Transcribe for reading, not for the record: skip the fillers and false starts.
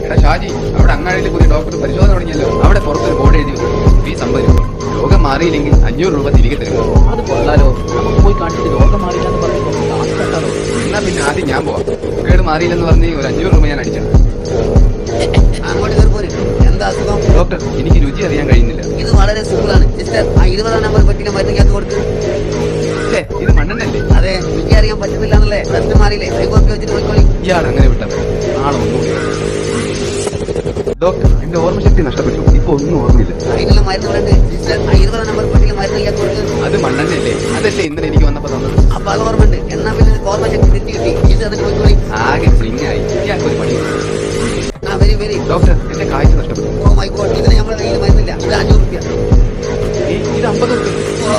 എടാ ഷാജി, അവിടെ അങ്ങാടിയിൽ പുതിയ ഡോക്ടർ പരിശോധന തുടങ്ങിയല്ലോ. അവിടെ പുറത്തൊരു ബോർഡ് എഴുതി വെച്ചു, ഫീസ് 50 രൂപ. രോഗം മാറിയില്ലെങ്കിൽ 500 രൂപ തിരികെ തരുമോ? അത് കൊള്ളാലോ. നമുക്ക് പോയി കാണിച്ചിട്ട് രോഗം മാറിയില്ലെന്ന് പറയുമ്പോൾ കാശ് കെട്ടാലോ. എന്നാ പിന്നെ ആദ്യം ഞാൻ പോവാം. കേട് മാറിയില്ലെന്ന് പറഞ്ഞ് ഒരു 500 രൂപ ഞാൻ അടിച്ചു. അങ്ങോട്ട് കയറിപ്പോര്. എന്താ അസുഖം? ഡോക്ടർ, എനിക്ക് രുചി അറിയാൻ കഴിയുന്നില്ല. ഇത് വളരെ സിമ്പിളാണ്. സിസ്റ്റർ, ആ 20 നമ്പർ പെട്ടിയിലെ മരുന്നിനകത്ത് കൊടുക്ക്. ഛേ, ഇത് മണ്ണെണ്ണല്ലേ? അതെ, രുചി അറിയാൻ പറ്റുന്നില്ലാന്നല്ലേ? പ്രശ്നം മാറിയില്ലേ? കൈകോർക്കി വെച്ചിട്ട് പോയിക്കോളി. ഇയാൾ അങ്ങനെ വിട്ടത്. നാളെ ഒന്നുകൂടി ഡോക്ടർ, എന്റെ ഓർമ്മശക്തി നഷ്ടപ്പെട്ടു. ഇപ്പൊ ഒന്നും ഓർമ്മയില്ല. അതിനുള്ള മരുന്ന് ഇവിടെ ഉണ്ട്. സിസ്റ്റർ, ആ 20 നമ്പർ പെട്ടിയിലെ മരുന്നിനകത്ത് കൊടുക്ക്. അത് മണ്ണെണ്ണല്ലേ? അതല്ലേ ഇന്നലെ എനിക്ക് വന്നപ്പോ തന്നത്? അപ്പൊ അത് ഓർമ്മയുണ്ട്. എന്നാ പിന്നെ ഓർമ്മശക്തി തിരിച്ചു കിട്ടി. ഇത് അതിന് പോയിക്കോളി. ആകെ ഫ്ലിങ്ങായി. ഇയാൾക്കൊരു പണി. ആ വെരി വെരി. ഡോക്ടർ, എന്റെ കാഴ്ച നഷ്ടപ്പെട്ടു. ഓ മൈ ഗോഡ്, ഇതിന് നമ്മുടെ കയ്യിൽ മരുന്നില്ല. ഇത് 500 രൂപ. ഇത് 50 രൂപ. ഓ